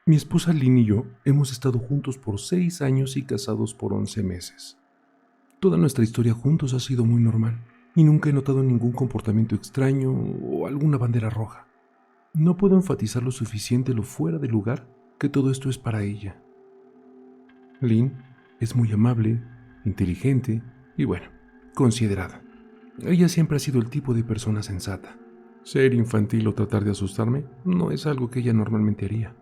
Mi esposa Lynn y yo hemos estado juntos por 6 años y casados por 11 meses. Toda nuestra historia juntos ha sido muy normal y nunca he notado ningún comportamiento extraño o alguna bandera roja. No puedo enfatizar lo suficiente lo fuera de lugar que todo esto es para ella. Lynn es muy amable, inteligente y considerada. Ella siempre ha sido el tipo de persona sensata. Ser infantil o tratar de asustarme no es algo que ella normalmente haría.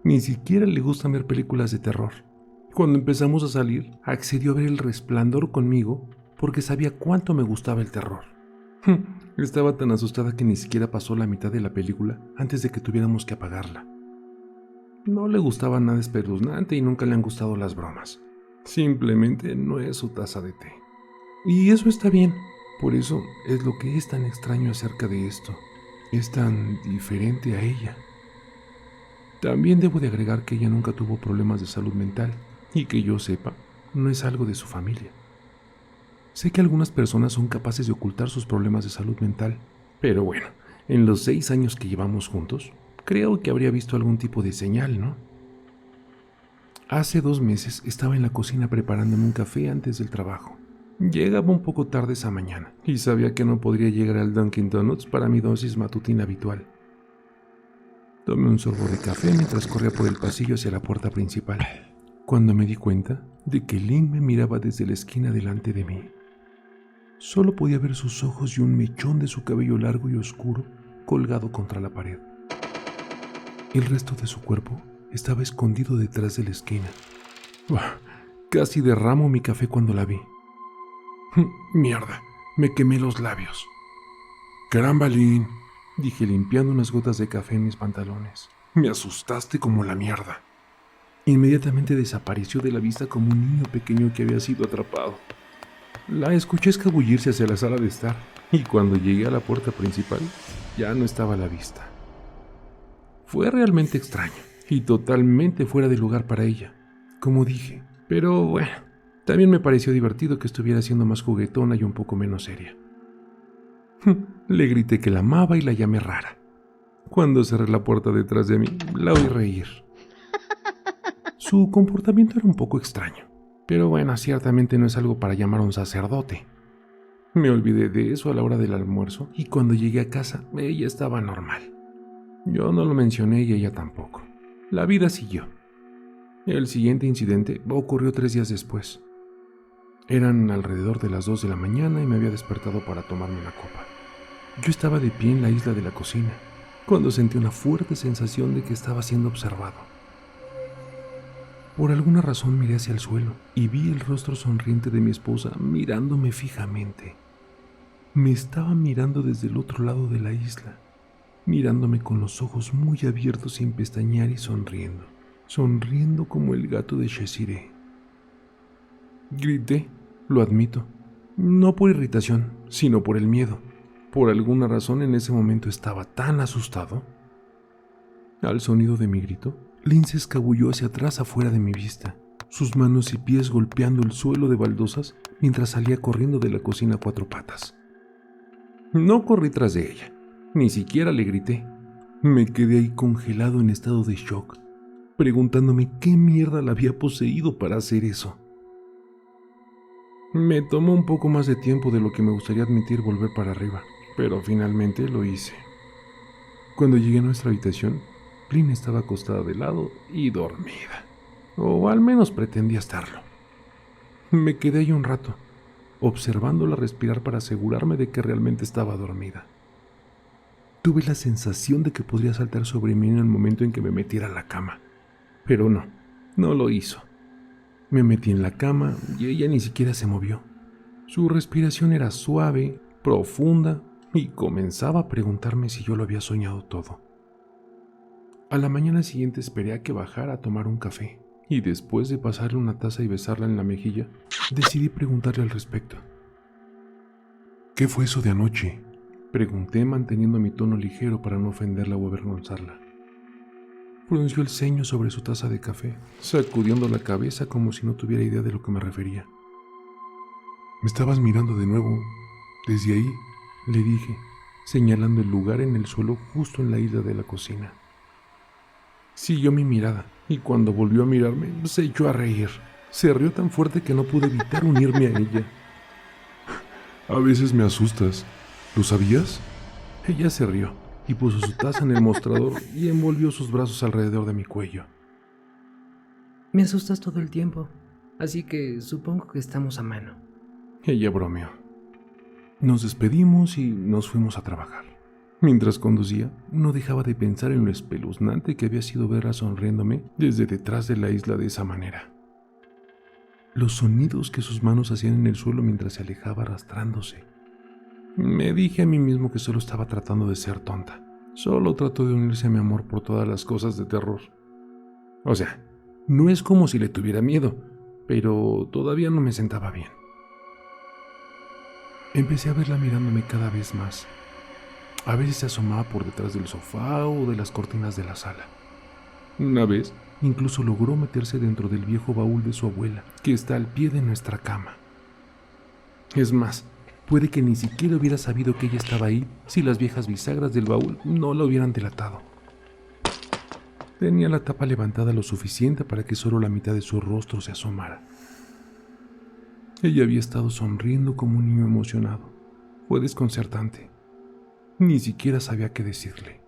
Ni siquiera le gusta ver películas de terror. Cuando empezamos a salir, accedió a ver El Resplandor conmigo porque sabía cuánto me gustaba el terror. Estaba tan asustada que ni siquiera pasó la mitad de la película antes de que tuviéramos que apagarla. No le gustaba nada espeluznante y nunca le han gustado las bromas. Simplemente no es su taza de té. Y eso está bien. Por eso es lo que es tan extraño acerca de esto. Es tan diferente a ella. También debo de agregar que ella nunca tuvo problemas de salud mental y que yo sepa, no es algo de su familia. Sé que algunas personas son capaces de ocultar sus problemas de salud mental, pero en los 6 años que llevamos juntos, creo que habría visto algún tipo de señal, ¿no? Hace 2 meses estaba en la cocina preparándome un café antes del trabajo. Llegaba un poco tarde esa mañana y sabía que no podría llegar al Dunkin' Donuts para mi dosis matutina habitual. Tomé un sorbo de café mientras corría por el pasillo hacia la puerta principal, cuando me di cuenta de que Lynn me miraba desde la esquina delante de mí. Solo podía ver sus ojos y un mechón de su cabello largo y oscuro colgado contra la pared. El resto de su cuerpo estaba escondido detrás de la esquina. Casi derramo mi café cuando la vi. Mierda, me quemé los labios. Caramba, Lynn, dije limpiando unas gotas de café en mis pantalones. Me asustaste como la mierda. Inmediatamente desapareció de la vista como un niño pequeño que había sido atrapado. La escuché escabullirse hacia la sala de estar y cuando llegué a la puerta principal ya no estaba a la vista. Fue realmente extraño y totalmente fuera de lugar para ella, como dije, pero también me pareció divertido que estuviera siendo más juguetona y un poco menos seria. Le grité que la amaba y la llamé rara. Cuando cerré la puerta detrás de mí, la oí reír. Su comportamiento era un poco extraño, pero ciertamente no es algo para llamar a un sacerdote. Me olvidé de eso a la hora del almuerzo y cuando llegué a casa, ella estaba normal. Yo no lo mencioné y ella tampoco. La vida siguió. El siguiente incidente ocurrió 3 días después. Eran alrededor de las 2 de la mañana y me había despertado para tomarme una copa. Yo estaba de pie en la isla de la cocina, cuando sentí una fuerte sensación de que estaba siendo observado. Por alguna razón miré hacia el suelo y vi el rostro sonriente de mi esposa mirándome fijamente. Me estaba mirando desde el otro lado de la isla, mirándome con los ojos muy abiertos sin pestañear y sonriendo como el gato de Cheshire. Grité, lo admito, no por irritación, sino por el miedo. Por alguna razón en ese momento estaba tan asustado. Al sonido de mi grito, Lynn se escabulló hacia atrás afuera de mi vista, sus manos y pies golpeando el suelo de baldosas mientras salía corriendo de la cocina a 4 patas. No corrí tras de ella, ni siquiera le grité. Me quedé ahí congelado en estado de shock, preguntándome qué mierda la había poseído para hacer eso. Me tomó un poco más de tiempo de lo que me gustaría admitir volver para arriba, pero finalmente lo hice. Cuando llegué a nuestra habitación, Lynn estaba acostada de lado y dormida, o al menos pretendía estarlo. Me quedé ahí un rato, observándola respirar para asegurarme de que realmente estaba dormida. Tuve la sensación de que podría saltar sobre mí en el momento en que me metiera a la cama, pero no lo hizo. Me metí en la cama y ella ni siquiera se movió. Su respiración era suave, profunda y comenzaba a preguntarme si yo lo había soñado todo. A la mañana siguiente esperé a que bajara a tomar un café y después de pasarle una taza y besarla en la mejilla, decidí preguntarle al respecto. ¿Qué fue eso de anoche?, pregunté manteniendo mi tono ligero para no ofenderla o avergonzarla. Frunció el ceño sobre su taza de café, sacudiendo la cabeza como si no tuviera idea de lo que me refería. «Me estabas mirando de nuevo. Desde ahí», le dije, señalando el lugar en el suelo justo en la isla de la cocina. Siguió mi mirada y cuando volvió a mirarme se echó a reír. Se rió tan fuerte que no pude evitar unirme a ella. A veces me asustas. ¿Lo sabías? Ella se rió y puso su taza en el mostrador y envolvió sus brazos alrededor de mi cuello. Me asustas todo el tiempo, así que supongo que estamos a mano. Ella bromeó. Nos despedimos y nos fuimos a trabajar. Mientras conducía, no dejaba de pensar en lo espeluznante que había sido verla sonriéndome desde detrás de la isla de esa manera. Los sonidos que sus manos hacían en el suelo mientras se alejaba arrastrándose. Me dije a mí mismo que solo estaba tratando de ser tonta. Solo trato de unirse a mi amor por todas las cosas de terror. O sea, no es como si le tuviera miedo, pero todavía no me sentaba bien. Empecé a verla mirándome cada vez más. A veces se asomaba por detrás del sofá o de las cortinas de la sala. Una vez, incluso logró meterse dentro del viejo baúl de su abuela, que está al pie de nuestra cama. Es más, puede que ni siquiera hubiera sabido que ella estaba ahí si las viejas bisagras del baúl no la hubieran delatado. Tenía la tapa levantada lo suficiente para que solo la mitad de su rostro se asomara. Ella había estado sonriendo como un niño emocionado. Fue desconcertante. Ni siquiera sabía qué decirle.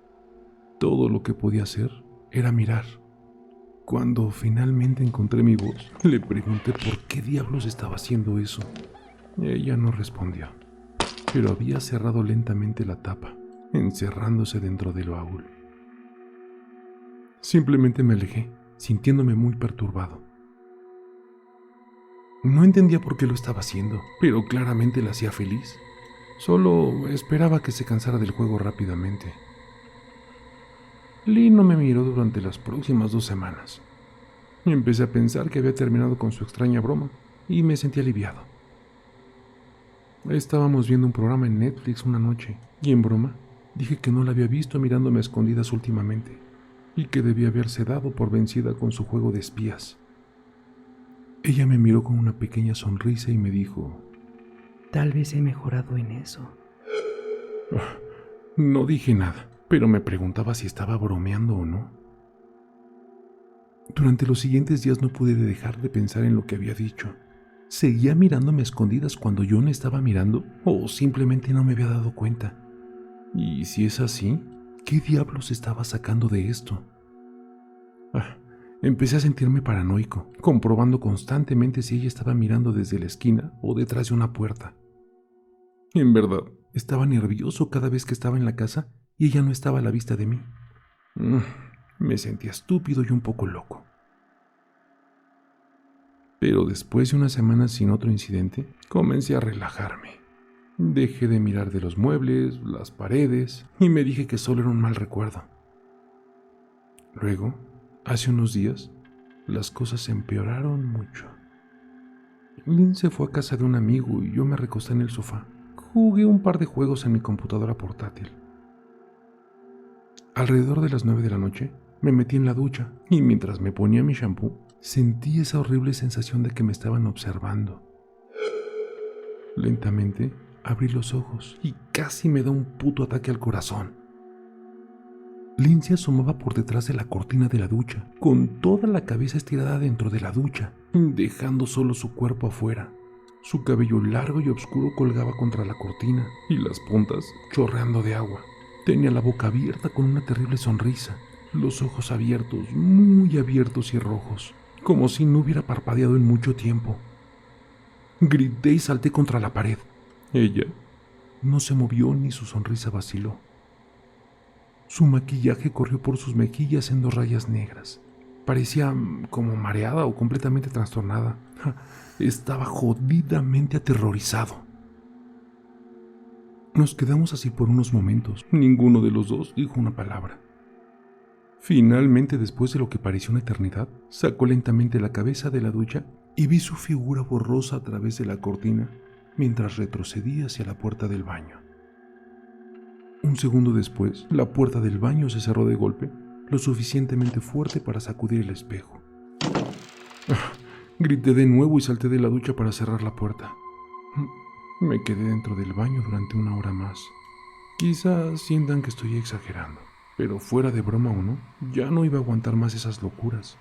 Todo lo que podía hacer era mirar. Cuando finalmente encontré mi voz, le pregunté por qué diablos estaba haciendo eso. Ella no respondió, pero había cerrado lentamente la tapa, encerrándose dentro del baúl. Simplemente me alejé, sintiéndome muy perturbado. No entendía por qué lo estaba haciendo, pero claramente la hacía feliz. Solo esperaba que se cansara del juego rápidamente. Lee no me miró durante las próximas 2 semanas. Empecé a pensar que había terminado con su extraña broma y me sentí aliviado. Estábamos viendo un programa en Netflix una noche y en broma dije que no la había visto mirándome a escondidas últimamente y que debía haberse dado por vencida con su juego de espías. Ella me miró con una pequeña sonrisa y me dijo: Tal vez he mejorado en eso. No dije nada, pero me preguntaba si estaba bromeando o no. Durante los siguientes días no pude dejar de pensar en lo que había dicho. ¿Seguía mirándome a escondidas cuando yo no estaba mirando o simplemente no me había dado cuenta? Y si es así, ¿qué diablos estaba sacando de esto? Empecé a sentirme paranoico, comprobando constantemente si ella estaba mirando desde la esquina o detrás de una puerta. En verdad, estaba nervioso cada vez que estaba en la casa y ella no estaba a la vista de mí. Me sentía estúpido y un poco loco. Pero después de unas semanas sin otro incidente, comencé a relajarme. Dejé de mirar de los muebles, las paredes, y me dije que solo era un mal recuerdo. Luego, hace unos días, las cosas empeoraron mucho. Lynn se fue a casa de un amigo y yo me recosté en el sofá. Jugué un par de juegos en mi computadora portátil. Alrededor de las 9 de la noche, me metí en la ducha y mientras me ponía mi shampoo, sentí esa horrible sensación de que me estaban observando. Lentamente, abrí los ojos y casi me da un puto ataque al corazón. Lynn se asomaba por detrás de la cortina de la ducha, con toda la cabeza estirada dentro de la ducha, dejando solo su cuerpo afuera. Su cabello largo y oscuro colgaba contra la cortina y las puntas chorreando de agua. Tenía la boca abierta con una terrible sonrisa, los ojos abiertos, muy abiertos y rojos, como si no hubiera parpadeado en mucho tiempo. Grité y salté contra la pared. Ella no se movió ni su sonrisa vaciló. Su maquillaje corrió por sus mejillas en 2 rayas negras. Parecía como mareada o completamente trastornada. Estaba jodidamente aterrorizado. Nos quedamos así por unos momentos. Ninguno de los dos dijo una palabra. Finalmente, después de lo que pareció una eternidad, sacó lentamente la cabeza de la ducha y vi su figura borrosa a través de la cortina mientras retrocedía hacia la puerta del baño. Un segundo después, la puerta del baño se cerró de golpe, lo suficientemente fuerte para sacudir el espejo. Grité de nuevo y salté de la ducha para cerrar la puerta. Me quedé dentro del baño durante 1 hora más. Quizás sientan que estoy exagerando, Pero fuera de broma o no, ya no iba a aguantar más esas locuras.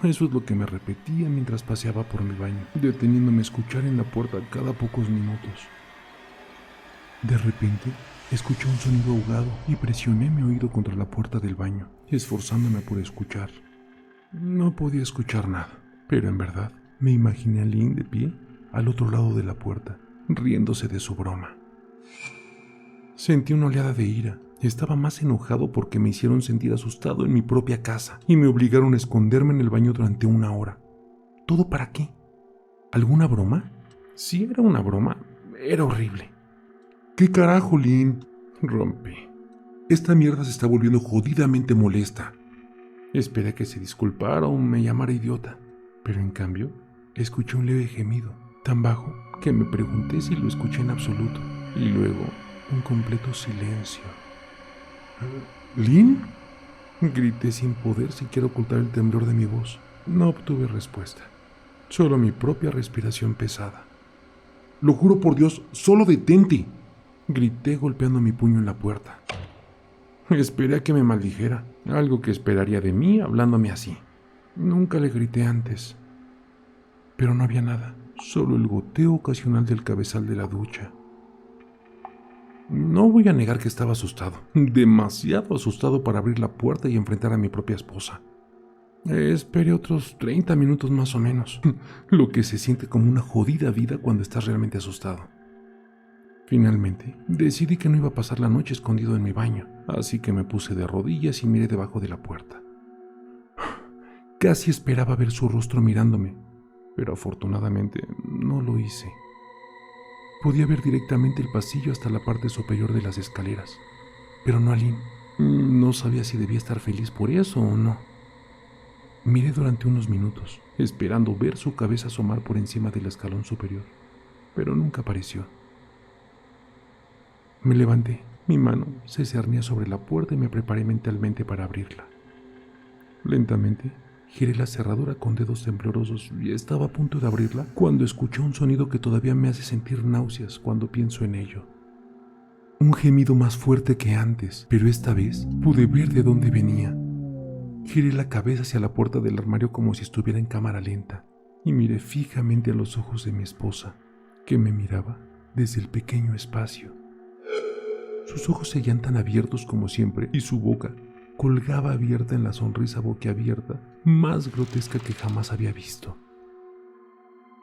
Eso es lo que me repetía mientras paseaba por mi baño, deteniéndome a escuchar en la puerta cada pocos minutos. De repente, escuché un sonido ahogado y presioné mi oído contra la puerta del baño, esforzándome por escuchar. No podía escuchar nada, pero en verdad me imaginé a Lynn de pie al otro lado de la puerta, riéndose de su broma. Sentí una oleada de ira. Estaba más enojado porque me hicieron sentir asustado en mi propia casa y me obligaron a esconderme en el baño durante 1 hora. ¿Todo para qué? ¿Alguna broma? Si era una broma, era horrible. ¿Qué carajo, Lynn? Rompí. Esta mierda se está volviendo jodidamente molesta. Esperé a que se disculpara o me llamara idiota, pero en cambio escuché un leve gemido, tan bajo que me pregunté si lo escuché en absoluto, y luego un completo silencio. ¿Lynn? Grité sin poder siquiera ocultar el temblor de mi voz. No obtuve respuesta, solo mi propia respiración pesada. Lo juro por Dios, solo detente, grité golpeando mi puño en la puerta. Esperé a que me maldijera, algo que esperaría de mí hablándome así. Nunca le grité antes, pero no había nada, solo el goteo ocasional del cabezal de la ducha. No voy a negar que estaba asustado, demasiado asustado para abrir la puerta y enfrentar a mi propia esposa. Esperé otros 30 minutos más o menos, lo que se siente como una jodida vida cuando estás realmente asustado. Finalmente, decidí que no iba a pasar la noche escondido en mi baño, así que me puse de rodillas y miré debajo de la puerta. Casi esperaba ver su rostro mirándome, pero afortunadamente no lo hice. Podía ver directamente el pasillo hasta la parte superior de las escaleras, pero no a Lynn. No sabía si debía estar feliz por eso o no. Miré durante unos minutos, esperando ver su cabeza asomar por encima del escalón superior, pero nunca apareció. Me levanté, mi mano se cernía sobre la puerta y me preparé mentalmente para abrirla. Lentamente, giré la cerradura con dedos temblorosos y estaba a punto de abrirla cuando escuché un sonido que todavía me hace sentir náuseas cuando pienso en ello. Un gemido más fuerte que antes, pero esta vez pude ver de dónde venía. Giré la cabeza hacia la puerta del armario como si estuviera en cámara lenta y miré fijamente a los ojos de mi esposa, que me miraba desde el pequeño espacio. Sus ojos seguían tan abiertos como siempre y su boca colgaba abierta en la sonrisa boquiabierta más grotesca que jamás había visto.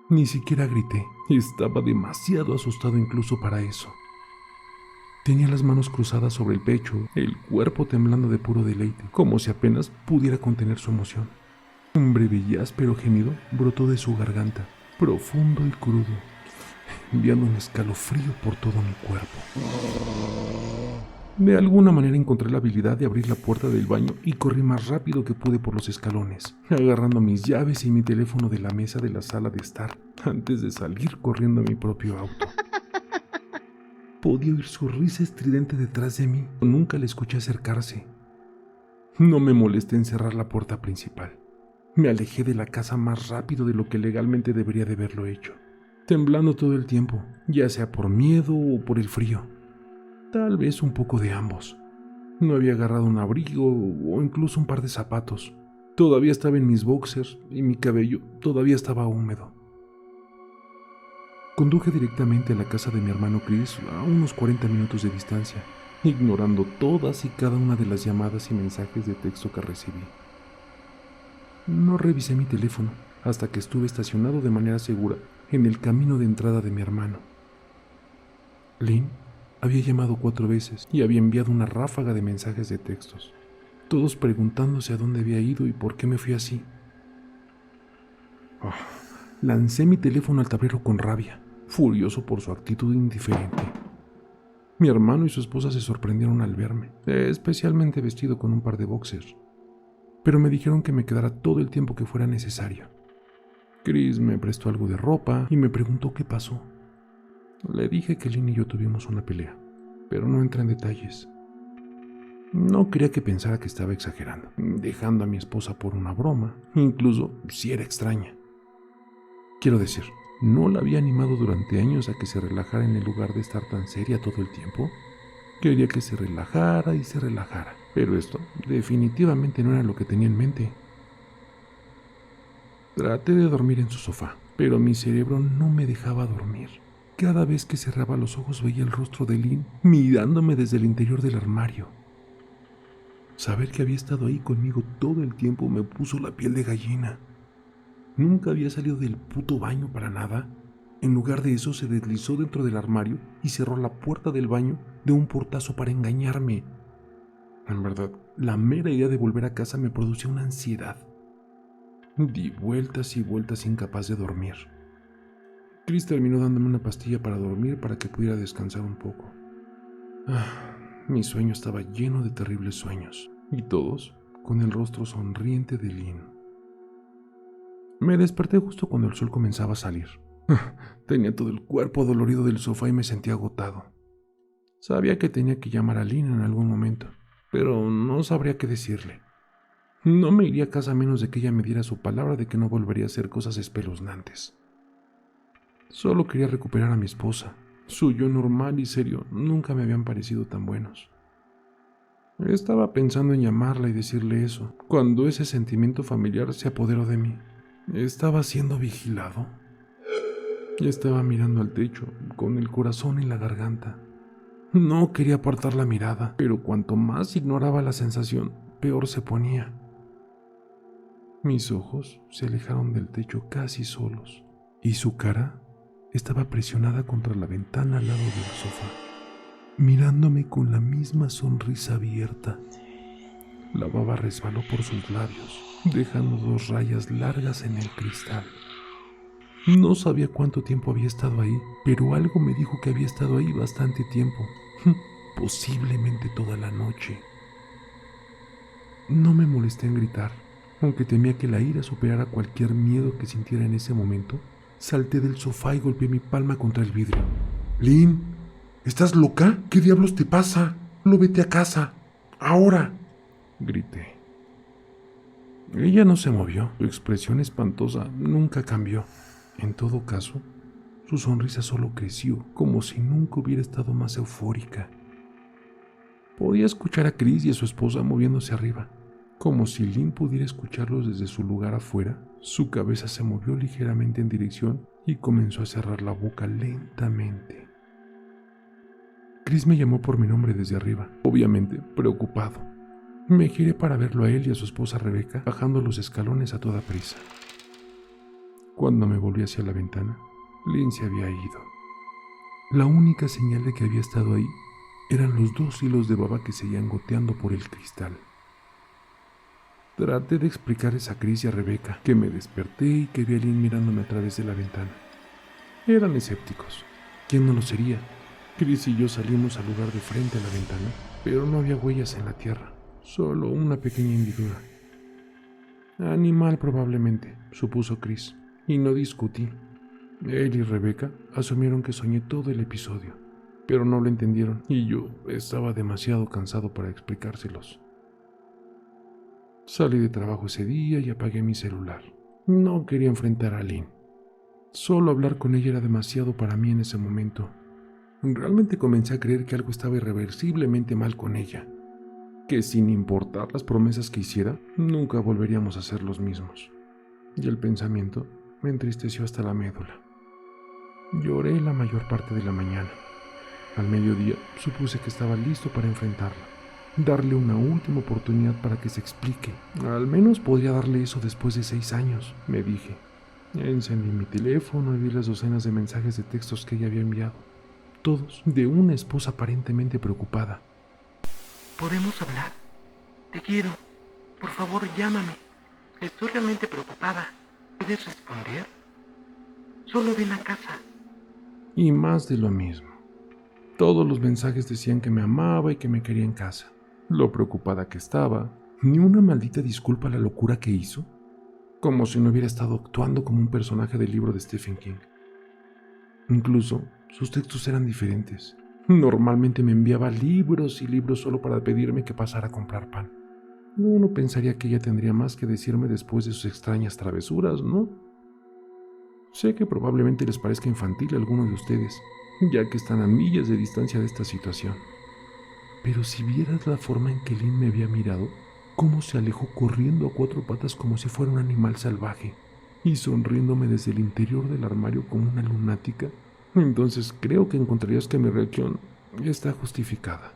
Ni siquiera grité, estaba demasiado asustado incluso para eso. Tenía las manos cruzadas sobre el pecho, el cuerpo temblando de puro deleite, como si apenas pudiera contener su emoción. Un breve y áspero gemido brotó de su garganta, profundo y crudo, enviando un escalofrío por todo mi cuerpo. De alguna manera encontré la habilidad de abrir la puerta del baño y corrí más rápido que pude por los escalones, agarrando mis llaves y mi teléfono de la mesa de la sala de estar, antes de salir corriendo a mi propio auto. Podía oír su risa estridente detrás de mí, pero nunca le escuché acercarse. No me molesté en cerrar la puerta principal. Me alejé de la casa más rápido de lo que legalmente debería de haberlo hecho, temblando todo el tiempo, ya sea por miedo o por el frío. Tal vez un poco de ambos. No había agarrado un abrigo o incluso un par de zapatos. Todavía estaba en mis boxers y mi cabello todavía estaba húmedo. Conduje directamente a la casa de mi hermano Chris a unos 40 minutos de distancia, ignorando todas y cada una de las llamadas y mensajes de texto que recibí. No revisé mi teléfono hasta que estuve estacionado de manera segura en el camino de entrada de mi hermano. Lynn había llamado 4 veces y había enviado una ráfaga de mensajes de textos, todos preguntándose a dónde había ido y por qué me fui así. Lancé mi teléfono al tablero con rabia, furioso por su actitud indiferente. Mi hermano y su esposa se sorprendieron al verme, especialmente vestido con un par de boxers, pero me dijeron que me quedara todo el tiempo que fuera necesario. Chris me prestó algo de ropa y me preguntó qué pasó. Le dije que Lynn y yo tuvimos una pelea, pero no entré en detalles. No quería que pensara que estaba exagerando, dejando a mi esposa por una broma, incluso si era extraña. Quiero decir, ¿no la había animado durante años a que se relajara en el lugar de estar tan seria todo el tiempo? Quería que se relajara y se relajara, Pero esto definitivamente no era lo que tenía en mente. Traté de dormir en su sofá, pero mi cerebro no me dejaba dormir. Cada vez que cerraba los ojos veía el rostro de Lynn mirándome desde el interior del armario. Saber que había estado ahí conmigo todo el tiempo me puso la piel de gallina. Nunca había salido del puto baño para nada. En lugar de eso se deslizó dentro del armario y cerró la puerta del baño de un portazo para engañarme. En verdad, la mera idea de volver a casa me producía una ansiedad. Di vueltas y vueltas incapaz de dormir. Chris terminó dándome una pastilla para dormir para que pudiera descansar un poco. Mi sueño estaba lleno de terribles sueños, y todos con el rostro sonriente de Lynn. Me desperté justo cuando el sol comenzaba a salir. Tenía todo el cuerpo dolorido del sofá y me sentía agotado. Sabía que tenía que llamar a Lynn en algún momento, pero no sabría qué decirle. No me iría a casa a menos de que ella me diera su palabra de que no volvería a hacer cosas espeluznantes. Solo quería recuperar a mi esposa. Su yo normal y serio nunca me habían parecido tan buenos. Estaba pensando en llamarla y decirle eso, cuando ese sentimiento familiar se apoderó de mí. ¿Estaba siendo vigilado? Estaba mirando al techo, con el corazón en la garganta. No quería apartar la mirada, pero cuanto más ignoraba la sensación, peor se ponía. Mis ojos se alejaron del techo casi solos, y su cara estaba presionada contra la ventana al lado del sofá, mirándome con la misma sonrisa abierta. La baba resbaló por sus labios, dejando 2 rayas largas en el cristal. No sabía cuánto tiempo había estado ahí, pero algo me dijo que había estado ahí bastante tiempo, posiblemente toda la noche. No me molesté en gritar, aunque temía que la ira superara cualquier miedo que sintiera en ese momento. Salté del sofá y golpeé mi palma contra el vidrio. «Lynn, ¿estás loca? ¿Qué diablos te pasa? No, vete a casa. ¡Ahora!», grité. Ella no se movió. Su expresión espantosa nunca cambió. En todo caso, su sonrisa solo creció, como si nunca hubiera estado más eufórica. Podía escuchar a Chris y a su esposa moviéndose arriba. Como si Lynn pudiera escucharlos desde su lugar afuera, su cabeza se movió ligeramente en dirección y comenzó a cerrar la boca lentamente. Chris me llamó por mi nombre desde arriba, obviamente preocupado. Me giré para verlo a él y a su esposa Rebecca bajando los escalones a toda prisa. Cuando me volví hacia la ventana, Lynn se había ido. La única señal de que había estado ahí eran los 2 hilos de baba que seguían goteando por el cristal. Traté de explicarles a Chris y a Rebecca que me desperté y que vi a Lynn mirándome a través de la ventana. Eran escépticos. ¿Quién no lo sería? Chris y yo salimos al lugar de frente a la ventana, pero no había huellas en la tierra, solo una pequeña hendidura. Animal probablemente, supuso Chris, y no discutí. Él y Rebecca asumieron que soñé todo el episodio, pero no lo entendieron y yo estaba demasiado cansado para explicárselos. Salí de trabajo ese día y apagué mi celular. No quería enfrentar a Lynn. Solo hablar con ella era demasiado para mí en ese momento. Realmente comencé a creer que algo estaba irreversiblemente mal con ella, que sin importar las promesas que hiciera, nunca volveríamos a ser los mismos. Y el pensamiento me entristeció hasta la médula. Lloré la mayor parte de la mañana. Al mediodía supuse que estaba listo para enfrentarla. Darle una última oportunidad para que se explique. Al menos podría darle eso después de 6 años, me dije. Encendí mi teléfono y vi las docenas de mensajes de textos que ella había enviado. Todos de una esposa aparentemente preocupada. ¿Podemos hablar? Te quiero. Por favor, llámame. Estoy realmente preocupada. ¿Puedes responder? Solo ven a casa. Y más de lo mismo. Todos los mensajes decían que me amaba y que me quería en casa. Lo preocupada que estaba, ni una maldita disculpa a la locura que hizo, como si no hubiera estado actuando como un personaje del libro de Stephen King. Incluso, sus textos eran diferentes. Normalmente me enviaba libros y libros solo para pedirme que pasara a comprar pan. Uno pensaría que ella tendría más que decirme después de sus extrañas travesuras, ¿no? Sé que probablemente les parezca infantil a algunos de ustedes, ya que están a millas de distancia de esta situación. Pero si vieras la forma en que Lynn me había mirado, cómo se alejó corriendo a 4 patas como si fuera un animal salvaje y sonriéndome desde el interior del armario como una lunática, entonces creo que encontrarías que mi reacción está justificada.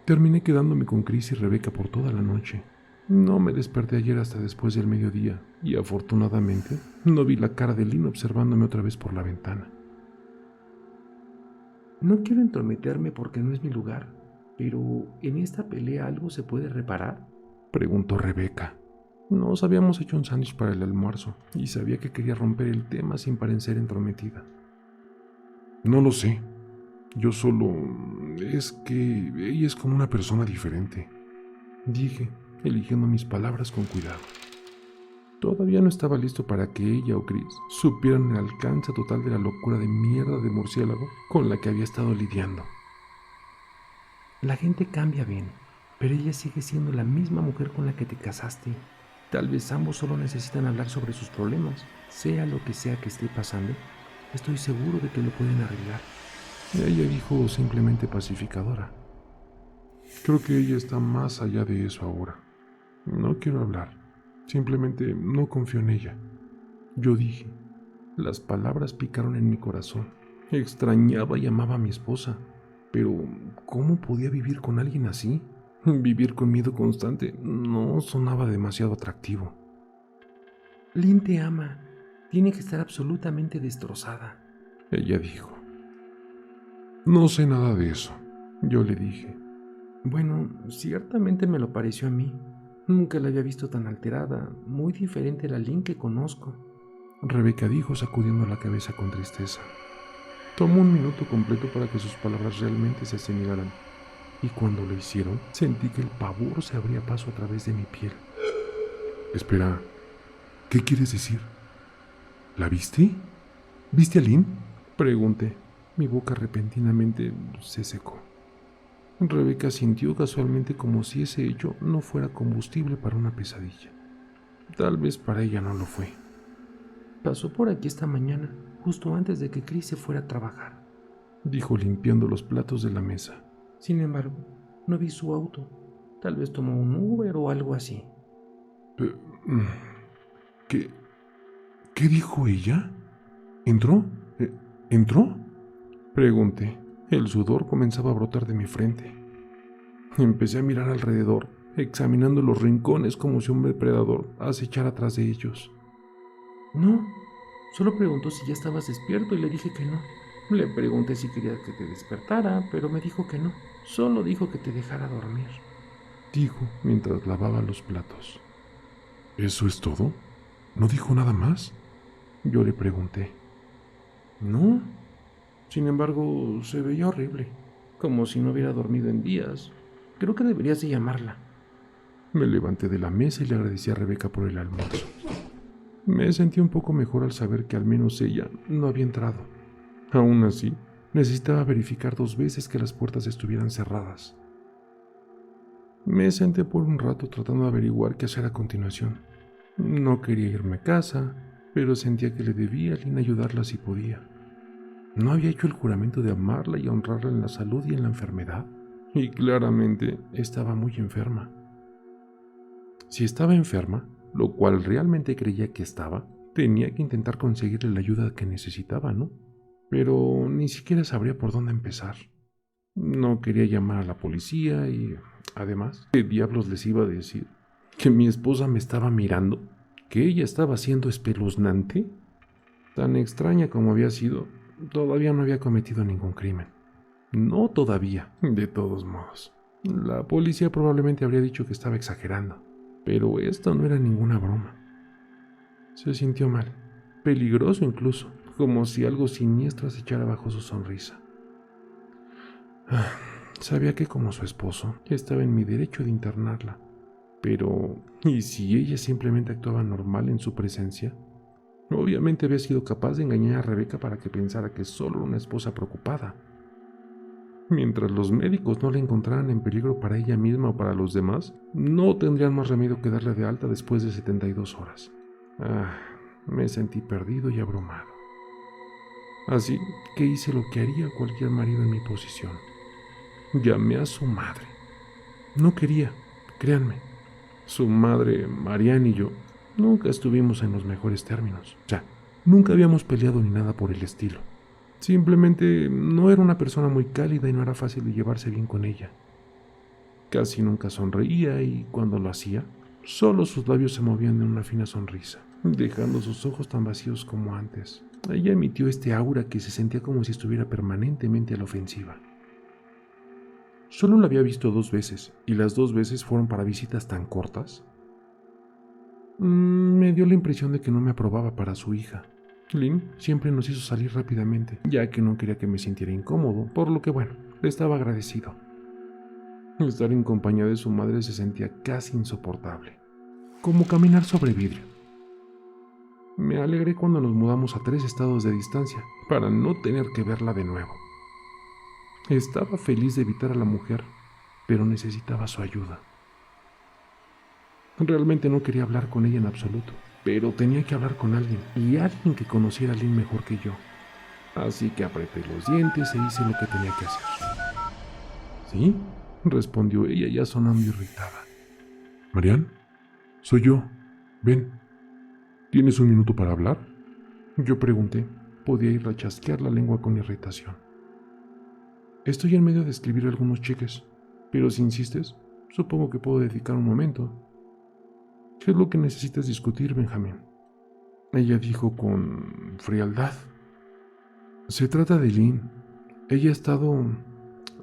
Terminé quedándome con Chris y Rebecca por toda la noche. No me desperté ayer hasta después del mediodía y afortunadamente no vi la cara de Lynn observándome otra vez por la ventana. No quiero entrometerme porque no es mi lugar, pero ¿en esta pelea algo se puede reparar? Preguntó Rebecca. Nos habíamos hecho un sándwich para el almuerzo y sabía que quería romper el tema sin parecer entrometida. No lo sé. Yo solo... es que ella es como una persona diferente, dije, eligiendo mis palabras con cuidado. Todavía no estaba listo para que ella o Chris supieran el alcance total de la locura de mierda de murciélago con la que había estado lidiando. La gente cambia, Ben, pero ella sigue siendo la misma mujer con la que te casaste. Tal vez ambos solo necesitan hablar sobre sus problemas, sea lo que sea que esté pasando. Estoy seguro de que lo pueden arreglar. Ella dijo simplemente pacificadora. Creo que ella está más allá de eso ahora. No quiero hablar. Simplemente no confío en ella. Yo dije. Las palabras picaron en mi corazón. Extrañaba y amaba a mi esposa. Pero, ¿cómo podía vivir con alguien así? Vivir con miedo constante no sonaba demasiado atractivo. Lynn te ama. Tiene que estar absolutamente destrozada. Ella dijo. No sé nada de eso. Yo le dije. Bueno, ciertamente me lo pareció a mí. Nunca la había visto tan alterada, muy diferente a la Lynn que conozco. Rebecca dijo sacudiendo la cabeza con tristeza. Tomó un minuto completo para que sus palabras realmente se asimilaran, y cuando lo hicieron, sentí que el pavor se abría paso a través de mi piel. Espera, ¿qué quieres decir? ¿La viste? ¿Viste a Lynn? Pregunté. Mi boca repentinamente se secó. Rebecca sintió casualmente como si ese hecho no fuera combustible para una pesadilla. Tal vez para ella no lo fue. Pasó por aquí esta mañana, justo antes de que Chris se fuera a trabajar, dijo limpiando los platos de la mesa. Sin embargo, no vi su auto. Tal vez tomó un Uber o algo así. ¿Qué dijo ella? ¿Entró? ¿Entró? Pregunté. El sudor comenzaba a brotar de mi frente. Empecé a mirar alrededor, examinando los rincones como si un depredador acechara atrás de ellos. No, solo preguntó si ya estabas despierto y le dije que no. Le pregunté si quería que te despertara, pero me dijo que no. Solo dijo que te dejara dormir, dijo mientras lavaba los platos. ¿Eso es todo? ¿No dijo nada más? Yo le pregunté. No. Sin embargo, se veía horrible, como si no hubiera dormido en días. Creo que deberías de llamarla. Me levanté de la mesa y le agradecí a Rebecca por el almuerzo. Me sentí un poco mejor al saber que al menos ella no había entrado. Aún así, necesitaba verificar 2 veces que las puertas estuvieran cerradas. Me senté por un rato tratando de averiguar qué hacer a continuación. No quería irme a casa, pero sentía que le debía a Lynn ayudarla si podía. No había hecho el juramento de amarla y honrarla en la salud y en la enfermedad, y claramente estaba muy enferma. Si estaba enferma, lo cual realmente creía que estaba, tenía que intentar conseguirle la ayuda que necesitaba, ¿no? Pero ni siquiera sabría por dónde empezar. No quería llamar a la policía y, además, ¿qué diablos les iba a decir? ¿Que mi esposa me estaba mirando? ¿Que ella estaba siendo espeluznante? Tan extraña como había sido, todavía no había cometido ningún crimen. No todavía, de todos modos. La policía probablemente habría dicho que estaba exagerando, pero esto no era ninguna broma. Se sintió mal, peligroso incluso, como si algo siniestro acechara bajo su sonrisa. Sabía que como su esposo estaba en mi derecho de internarla, pero ¿y si ella simplemente actuaba normal en su presencia? Obviamente había sido capaz de engañar a Rebecca para que pensara que solo era una esposa preocupada. Mientras los médicos no la encontraran en peligro para ella misma o para los demás, no tendrían más remedio que darle de alta después de 72 horas. Me sentí perdido y abrumado. Así que hice lo que haría cualquier marido en mi posición. Llamé a su madre. No quería, créanme. Su madre, Marianne y yo, nunca estuvimos en los mejores términos. O sea, nunca habíamos peleado ni nada por el estilo. Simplemente no era una persona muy cálida y no era fácil de llevarse bien con ella. Casi nunca sonreía y cuando lo hacía, solo sus labios se movían en una fina sonrisa, dejando sus ojos tan vacíos como antes. Ella emitió este aura que se sentía como si estuviera permanentemente a la ofensiva. Solo la había visto 2 veces, y las 2 veces fueron para visitas tan cortas. Me dio la impresión de que no me aprobaba para su hija. Lynn siempre nos hizo salir rápidamente, ya que no quería que me sintiera incómodo, por lo que bueno, le estaba agradecido. Estar en compañía de su madre se sentía casi insoportable, como caminar sobre vidrio. Me alegré cuando nos mudamos a 3 estados de distancia, para no tener que verla de nuevo. Estaba feliz de evitar a la mujer, pero necesitaba su ayuda. Realmente no quería hablar con ella en absoluto, pero tenía que hablar con alguien, y alguien que conociera a Lynn mejor que yo. Así que apreté los dientes e hice lo que tenía que hacer. ¿Sí?, respondió ella ya sonando irritada. Marianne, soy yo. Ven. ¿Tienes un minuto para hablar? Yo pregunté. Podía ir a chasquear la lengua con irritación. Estoy en medio de escribir algunos cheques, pero si insistes, supongo que puedo dedicar un momento. ¿Qué es lo que necesitas discutir, Benjamín? Ella dijo con frialdad. Se trata de Lynn. Ella ha estado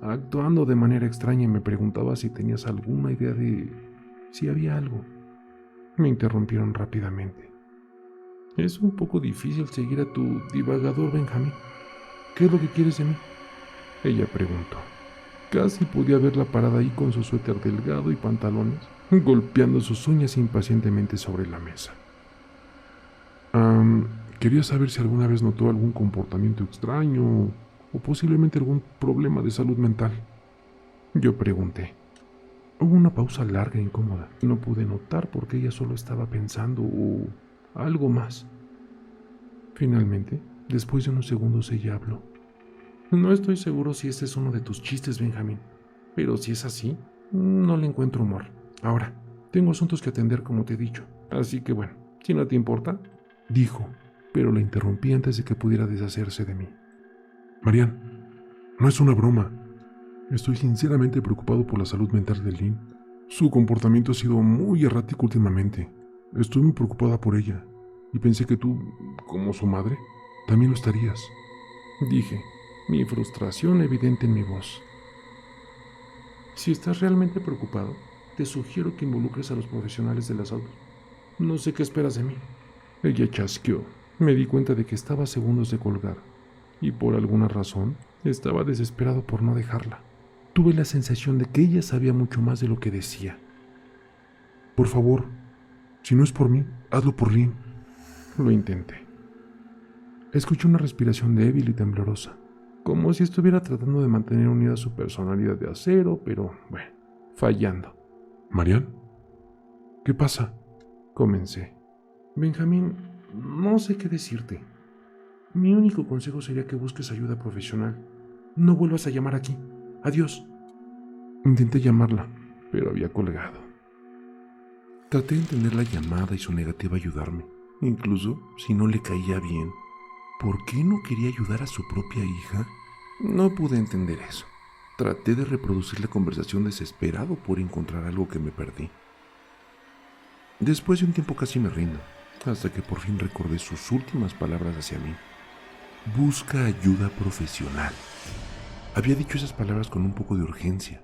actuando de manera extraña y me preguntaba si tenías alguna idea de si había algo. Me interrumpieron rápidamente. Es un poco difícil seguir a tu divagador, Benjamín. ¿Qué es lo que quieres de mí? Ella preguntó. Casi podía verla parada ahí con su suéter delgado y pantalones, golpeando sus uñas impacientemente sobre la mesa. Quería saber si alguna vez notó algún comportamiento extraño o posiblemente algún problema de salud mental. Yo pregunté. Hubo una pausa larga e incómoda. No pude notar porque ella solo estaba pensando o algo más. Finalmente, después de unos segundos, ella habló. No estoy seguro si este es uno de tus chistes, Benjamín, pero si es así, no le encuentro humor. Ahora, tengo asuntos que atender como te he dicho, así que bueno, si no te importa, dijo, pero la interrumpí antes de que pudiera deshacerse de mí. Marianne, no es una broma. Estoy sinceramente preocupado por la salud mental de Lynn. Su comportamiento ha sido muy errático últimamente. Estoy muy preocupada por ella, y pensé que tú, como su madre, también lo estarías. Dije, mi frustración evidente en mi voz. Si estás realmente preocupado, te sugiero que involucres a los profesionales de la salud. No sé qué esperas de mí. Ella chasqueó. Me di cuenta de que estaba a segundos de colgar, y por alguna razón estaba desesperado por no dejarla. Tuve la sensación de que ella sabía mucho más de lo que decía. Por favor, si no es por mí, hazlo por Lynn. Lo intenté. Escuché una respiración débil y temblorosa, como si estuviera tratando de mantener unida su personalidad de acero, pero, bueno, fallando. ¿Marianne? ¿Qué pasa? Comencé. Benjamín, no sé qué decirte. Mi único consejo sería que busques ayuda profesional. No vuelvas a llamar aquí. Adiós. Intenté llamarla, pero había colgado. Traté de entender la llamada y su negativa a ayudarme, incluso si no le caía bien. ¿Por qué no quería ayudar a su propia hija? No pude entender eso. Traté de reproducir la conversación desesperado por encontrar algo que me perdí. Después de un tiempo casi me rindo, hasta que por fin recordé sus últimas palabras hacia mí. Busca ayuda profesional. Había dicho esas palabras con un poco de urgencia.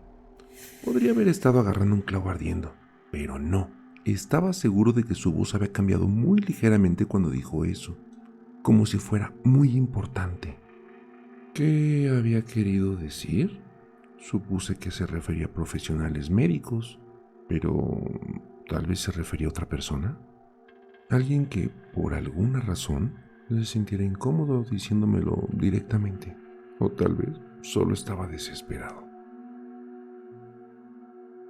Podría haber estado agarrando un clavo ardiendo, pero no. Estaba seguro de que su voz había cambiado muy ligeramente cuando dijo eso, como si fuera muy importante. ¿Qué había querido decir? Supuse que se refería a profesionales médicos, pero tal vez se refería a otra persona. Alguien que, por alguna razón, se sintiera incómodo diciéndomelo directamente, o tal vez solo estaba desesperado.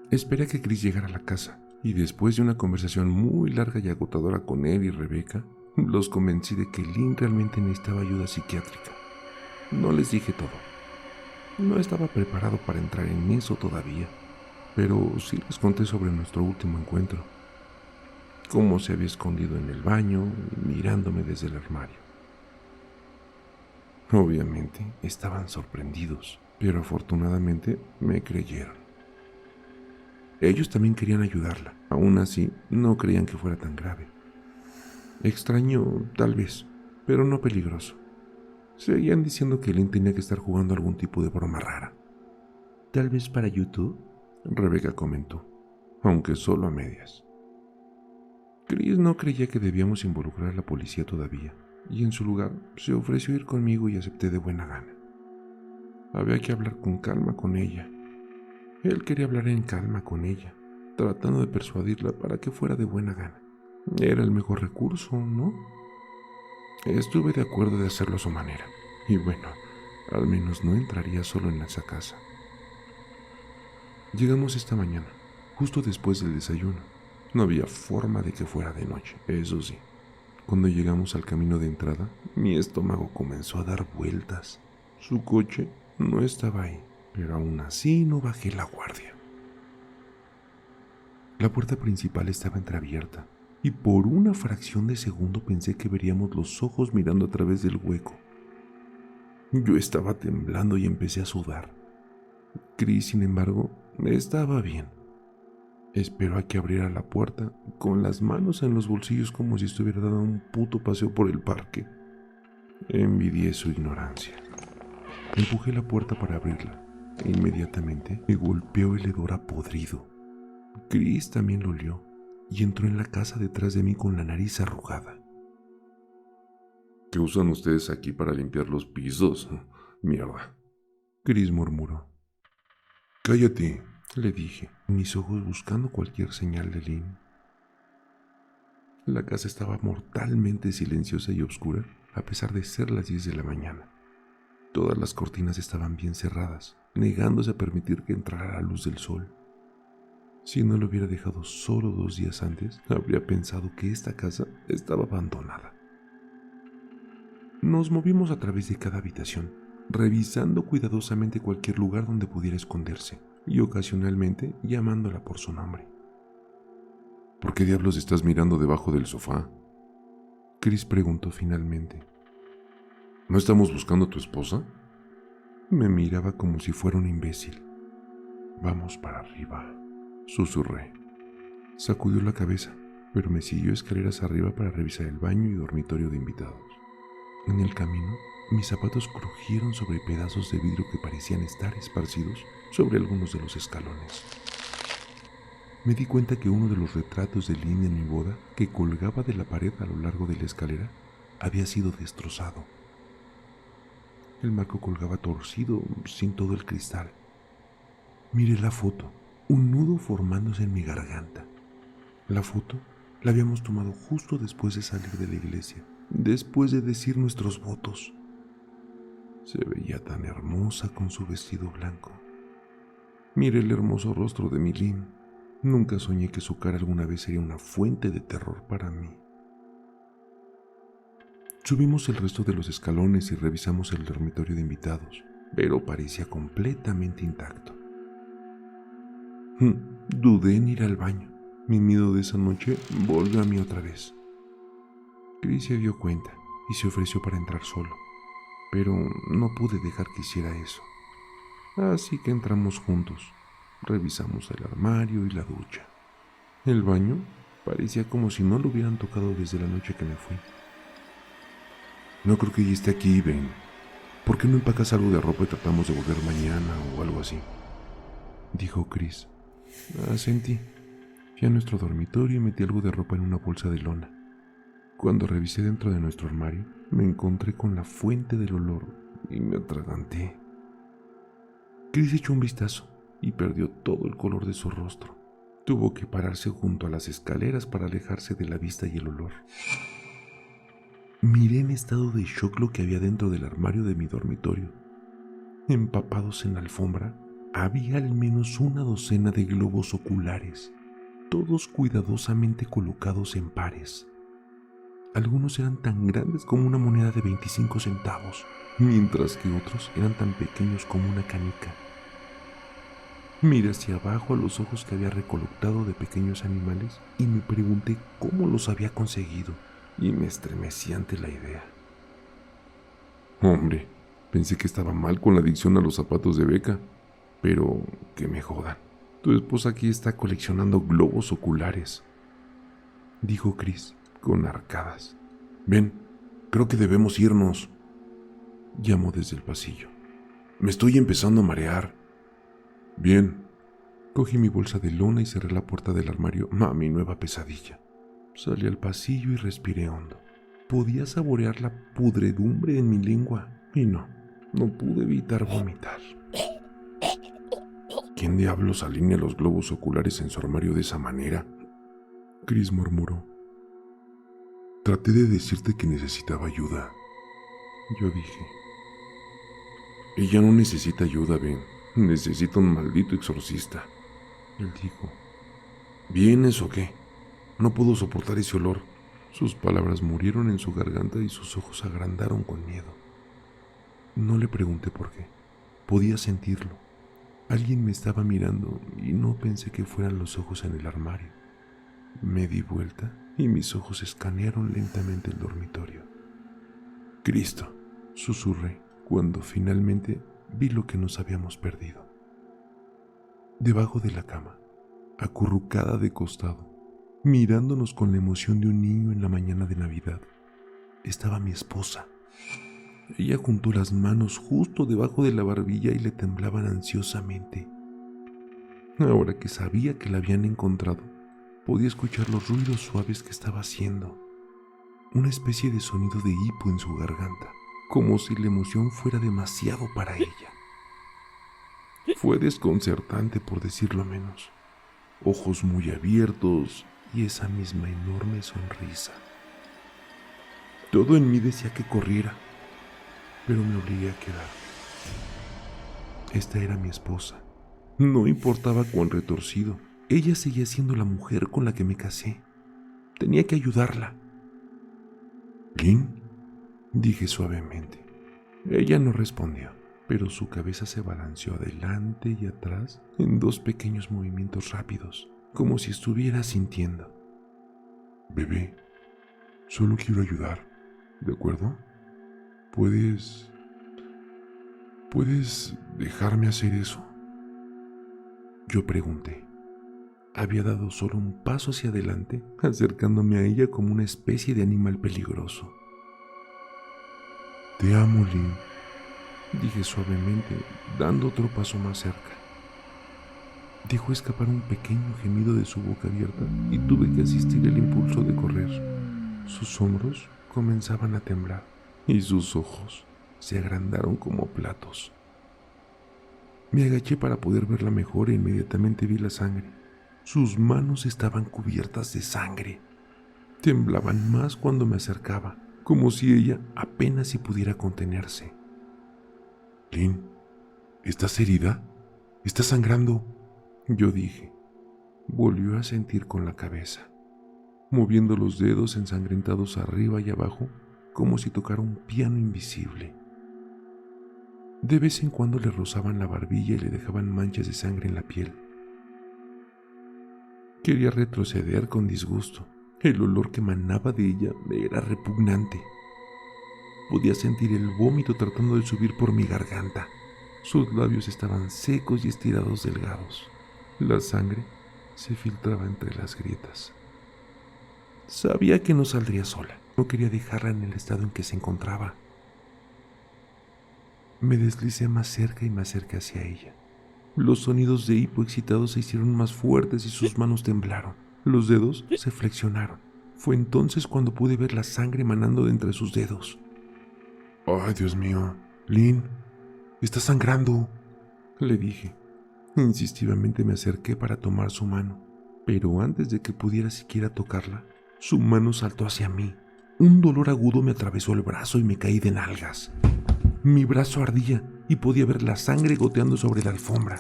Esperé a que Chris llegara a la casa, y después de una conversación muy larga y agotadora con él y Rebecca, los convencí de que Lynn realmente necesitaba ayuda psiquiátrica. No les dije todo. No estaba preparado para entrar en eso todavía, pero sí les conté sobre nuestro último encuentro, cómo se había escondido en el baño, mirándome desde el armario. Obviamente estaban sorprendidos, pero afortunadamente me creyeron. Ellos también querían ayudarla, aún así no creían que fuera tan grave. Extraño, tal vez, pero no peligroso. Seguían diciendo que Lynn tenía que estar jugando algún tipo de broma rara. Tal vez para YouTube, Rebeca comentó, aunque solo a medias. Chris no creía que debíamos involucrar a la policía todavía, y en su lugar se ofreció ir conmigo y acepté de buena gana. Había que hablar con calma con ella. Él quería hablar en calma con ella, tratando de persuadirla para que fuera de buena gana. Era el mejor recurso, ¿no? Estuve de acuerdo de hacerlo a su manera, y bueno, al menos no entraría solo en esa casa. Llegamos esta mañana, justo después del desayuno. No había forma de que fuera de noche, eso sí. Cuando llegamos al camino de entrada, mi estómago comenzó a dar vueltas. Su coche no estaba ahí, pero aún así no bajé la guardia. La puerta principal estaba entreabierta, y por una fracción de segundo pensé que veríamos los ojos mirando a través del hueco. Yo estaba temblando y empecé a sudar. Chris, sin embargo, estaba bien. Esperó a que abriera la puerta, con las manos en los bolsillos como si estuviera dando un puto paseo por el parque. Envidié su ignorancia. Empujé la puerta para abrirla, e inmediatamente me golpeó el hedor a podrido. Chris también lo olió, y entró en la casa detrás de mí con la nariz arrugada. ¿Qué usan ustedes aquí para limpiar los pisos? Mierda. Chris murmuró. Cállate, le dije, mis ojos buscando cualquier señal de Lynn. La casa estaba mortalmente silenciosa y oscura, a pesar de ser las 10 de la mañana. Todas las cortinas estaban bien cerradas, negándose a permitir que entrara la luz del sol. Si no lo hubiera dejado solo 2 días antes, habría pensado que esta casa estaba abandonada. Nos movimos a través de cada habitación, revisando cuidadosamente cualquier lugar donde pudiera esconderse, y ocasionalmente llamándola por su nombre. ¿Por qué diablos estás mirando debajo del sofá? Chris preguntó finalmente. ¿No estamos buscando a tu esposa? Me miraba como si fuera un imbécil. Vamos para arriba, susurré. Sacudió la cabeza, pero me siguió escaleras arriba para revisar el baño y dormitorio de invitados. En el camino, mis zapatos crujieron sobre pedazos de vidrio que parecían estar esparcidos sobre algunos de los escalones. Me di cuenta que uno de los retratos de Lynn en mi boda, que colgaba de la pared a lo largo de la escalera, había sido destrozado. El marco colgaba torcido, sin todo el cristal. Miré la foto, un nudo formándose en mi garganta. La foto la habíamos tomado justo después de salir de la iglesia, después de decir nuestros votos. Se veía tan hermosa con su vestido blanco. Miré el hermoso rostro de mi Lynn. Nunca soñé que su cara alguna vez sería una fuente de terror para mí. Subimos el resto de los escalones y revisamos el dormitorio de invitados, pero parecía completamente intacto. Dudé en ir al baño. Mi miedo de esa noche volvió a mí otra vez. Chris se dio cuenta y se ofreció para entrar solo, pero no pude dejar que hiciera eso. Así que entramos juntos. Revisamos el armario y la ducha. El baño parecía como si no lo hubieran tocado desde la noche que me fui. No creo que ella esté aquí, Ben. ¿Por qué no empacas algo de ropa y tratamos de volver mañana o algo así? Dijo Chris. Asentí. Fui a nuestro dormitorio y metí algo de ropa en una bolsa de lona. Cuando revisé dentro de nuestro armario, me encontré con la fuente del olor y me atraganté. Chris echó un vistazo y perdió todo el color de su rostro. Tuvo que pararse junto a las escaleras para alejarse de la vista y el olor. Miré en estado de shock lo que había dentro del armario de mi dormitorio. Empapados en la alfombra, había al menos una docena de globos oculares, todos cuidadosamente colocados en pares. Algunos eran tan grandes como una moneda de 25 centavos, mientras que otros eran tan pequeños como una canica. Miré hacia abajo a los ojos que había recolectado de pequeños animales y me pregunté cómo los había conseguido, y me estremecí ante la idea. Hombre, pensé que estaba mal con la adicción a los zapatos de Beca, pero que me jodan. Tu esposa aquí está coleccionando globos oculares, dijo Chris con arcadas. Ven, creo que debemos irnos, llamó desde el pasillo. Me estoy empezando a marear. Bien. Cogí mi bolsa de lona y cerré la puerta del armario a mi nueva pesadilla. Salí al pasillo y respiré hondo. Podía saborear la pudredumbre en mi lengua y no pude evitar vomitar. ¿Quién diablos alinea los globos oculares en su armario de esa manera? Chris murmuró. Traté de decirte que necesitaba ayuda. Yo dije. Ella no necesita ayuda, Ben. Necesita un maldito exorcista. Él dijo. ¿Vienes o qué? No puedo soportar ese olor. Sus palabras murieron en su garganta y sus ojos se agrandaron con miedo. No le pregunté por qué. Podía sentirlo. Alguien me estaba mirando y no pensé que fueran los ojos en el armario. Me di vuelta y mis ojos escanearon lentamente el dormitorio. Cristo, susurré cuando finalmente vi lo que nos habíamos perdido. Debajo de la cama, acurrucada de costado, mirándonos con la emoción de un niño en la mañana de Navidad, estaba mi esposa. Ella juntó las manos justo debajo de la barbilla y le temblaban ansiosamente. Ahora que sabía que la habían encontrado, podía escuchar los ruidos suaves que estaba haciendo, una especie de sonido de hipo en su garganta, como si la emoción fuera demasiado para ella. Fue desconcertante, por decirlo menos. Ojos muy abiertos y esa misma enorme sonrisa. Todo en mí decía que corriera, pero me obligué a quedar. Esta era mi esposa. No importaba cuán retorcido, ella seguía siendo la mujer con la que me casé. Tenía que ayudarla. ¿Lynn? Dije suavemente. Ella no respondió, pero su cabeza se balanceó adelante y atrás en dos pequeños movimientos rápidos, como si estuviera sintiendo. Bebé, solo quiero ayudar, ¿de acuerdo? ¿Puedes dejarme hacer eso? Yo pregunté. Había dado solo un paso hacia adelante, acercándome a ella como una especie de animal peligroso. Te amo, Lynn, dije suavemente, dando otro paso más cerca. Dejó escapar un pequeño gemido de su boca abierta y tuve que asistir al impulso de correr. Sus hombros comenzaban a temblar y sus ojos se agrandaron como platos. Me agaché para poder verla mejor e inmediatamente vi la sangre. Sus manos estaban cubiertas de sangre. Temblaban más cuando me acercaba, como si ella apenas si pudiera contenerse. Lynn, ¿estás herida? ¿Estás sangrando? Yo dije. Volvió a sentir con la cabeza, moviendo los dedos ensangrentados arriba y abajo, como si tocara un piano invisible. De vez en cuando le rozaban la barbilla y le dejaban manchas de sangre en la piel. Quería retroceder con disgusto. El olor que emanaba de ella me era repugnante. Podía sentir el vómito tratando de subir por mi garganta. Sus labios estaban secos y estirados delgados. La sangre se filtraba entre las grietas. Sabía que no saldría sola. No quería dejarla en el estado en que se encontraba. Me deslicé más cerca y me acerqué hacia ella. Los sonidos de hipo excitados se hicieron más fuertes y sus manos temblaron. Los dedos se flexionaron. Fue entonces cuando pude ver la sangre emanando de entre sus dedos. ¡Ay, Dios mío! Lynn, estás sangrando, le dije. Insistivamente me acerqué para tomar su mano, pero antes de que pudiera siquiera tocarla, su mano saltó hacia mí. Un dolor agudo me atravesó el brazo y me caí de nalgas. Mi brazo ardía y podía ver la sangre goteando sobre la alfombra.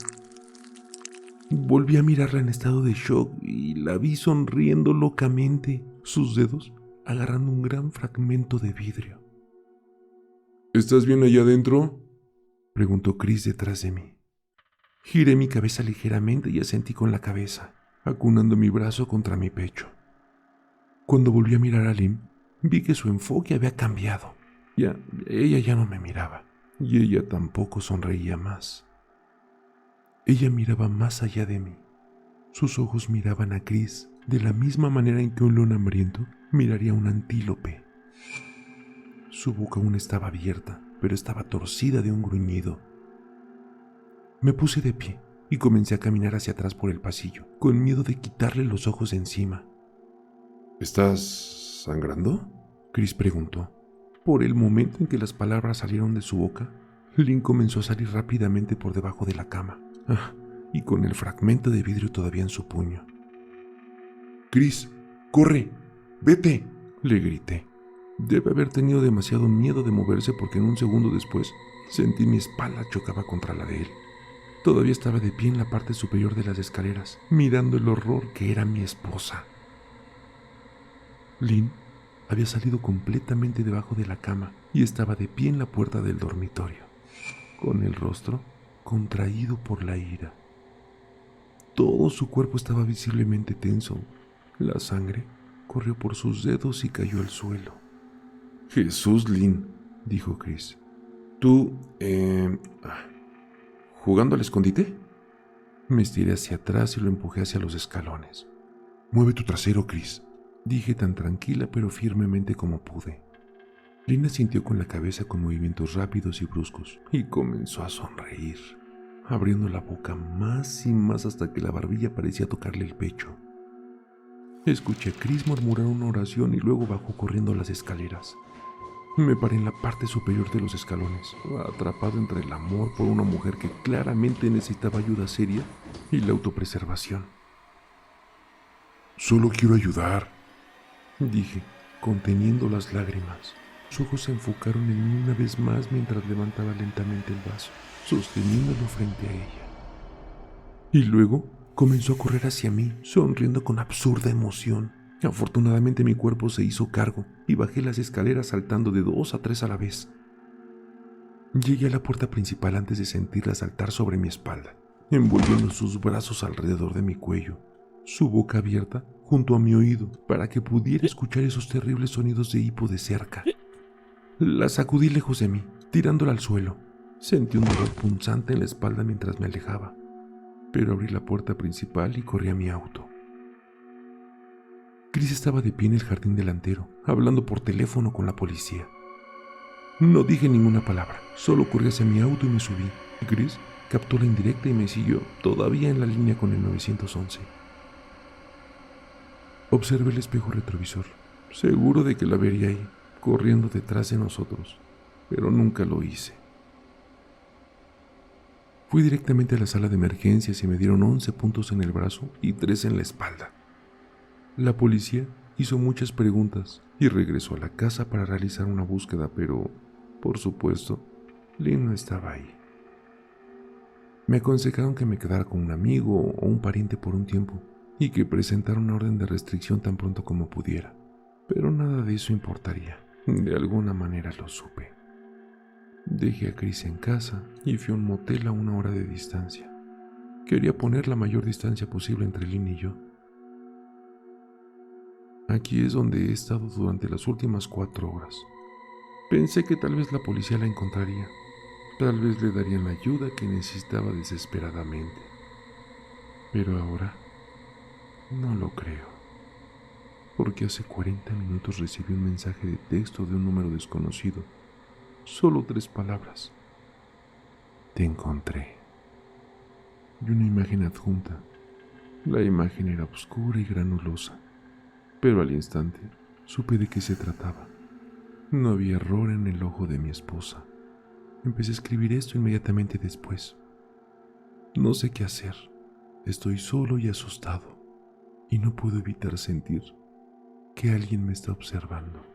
Volví a mirarla en estado de shock y la vi sonriendo locamente, sus dedos agarrando un gran fragmento de vidrio. ¿Estás bien allá adentro?, preguntó Chris detrás de mí. Giré mi cabeza ligeramente y asentí con la cabeza, acunando mi brazo contra mi pecho. Cuando volví a mirar a Lynn, vi que su enfoque había cambiado. Ella ya no me miraba, y ella tampoco sonreía más. Ella miraba más allá de mí. Sus ojos miraban a Chris de la misma manera en que un león hambriento miraría a un antílope. Su boca aún estaba abierta, pero estaba torcida de un gruñido. Me puse de pie y comencé a caminar hacia atrás por el pasillo, con miedo de quitarle los ojos de encima. ¿Estás sangrando?, Chris preguntó. Por el momento en que las palabras salieron de su boca, Lynn comenzó a salir rápidamente por debajo de la cama, y con el fragmento de vidrio todavía en su puño. «Chris, corre, vete», le grité. Debe haber tenido demasiado miedo de moverse porque en un segundo después sentí mi espalda chocaba contra la de él. Todavía estaba de pie en la parte superior de las escaleras, mirando el horror que era mi esposa. Lynn había salido completamente debajo de la cama y estaba de pie en la puerta del dormitorio, con el rostro contraído por la ira. Todo su cuerpo estaba visiblemente tenso. La sangre corrió por sus dedos y cayó al suelo. «Jesús, Lynn», dijo Chris. «¿Tú, jugando al escondite?» Me estiré hacia atrás y lo empujé hacia los escalones. «Mueve tu trasero, Chris», dije tan tranquila pero firmemente como pude. Lynn asintió con la cabeza con movimientos rápidos y bruscos y comenzó a sonreír, abriendo la boca más y más hasta que la barbilla parecía tocarle el pecho. Escuché a Chris murmurar una oración y luego bajó corriendo las escaleras. Me paré en la parte superior de los escalones, atrapado entre el amor por una mujer que claramente necesitaba ayuda seria y la autopreservación. «Solo quiero ayudar», dije, conteniendo las lágrimas. Sus ojos se enfocaron en mí una vez más mientras levantaba lentamente el vaso, sosteniéndolo frente a ella. Y luego comenzó a correr hacia mí, sonriendo con absurda emoción. Afortunadamente mi cuerpo se hizo cargo y bajé las escaleras saltando de 2 a 3 a la vez. Llegué a la puerta principal antes de sentirla saltar sobre mi espalda, envolviendo sus brazos alrededor de mi cuello, su boca abierta junto a mi oído para que pudiera escuchar esos terribles sonidos de hipo de cerca. La sacudí lejos de mí, tirándola al suelo. Sentí un dolor punzante en la espalda mientras me alejaba, pero abrí la puerta principal y corrí a mi auto. Chris estaba de pie en el jardín delantero, hablando por teléfono con la policía. No dije ninguna palabra, solo corrí hacia mi auto y me subí. Chris captó la indirecta y me siguió, todavía en la línea con el 911. Observé el espejo retrovisor, seguro de que la vería ahí, corriendo detrás de nosotros, pero nunca lo hice. Fui directamente a la sala de emergencias y me dieron 11 puntos en el brazo y 3 en la espalda. La policía hizo muchas preguntas y regresó a la casa para realizar una búsqueda, pero, por supuesto, Lynn no estaba ahí. Me aconsejaron que me quedara con un amigo o un pariente por un tiempo y que presentara una orden de restricción tan pronto como pudiera, pero nada de eso importaría. De alguna manera lo supe. Dejé a Chris en casa y fui a un motel a 1 hora de distancia. Quería poner la mayor distancia posible entre Lynn y yo. Aquí es donde he estado durante las últimas 4 horas. Pensé que tal vez la policía la encontraría. Tal vez le darían la ayuda que necesitaba desesperadamente. Pero ahora no lo creo. Porque hace 40 minutos recibí un mensaje de texto de un número desconocido. Solo 3 palabras. Te encontré. Y una imagen adjunta. La imagen era oscura y granulosa. Pero al instante supe de qué se trataba. No había error en el ojo de mi esposa. Empecé a escribir esto inmediatamente después. No sé qué hacer. Estoy solo y asustado. Y no puedo evitar sentir que alguien me está observando.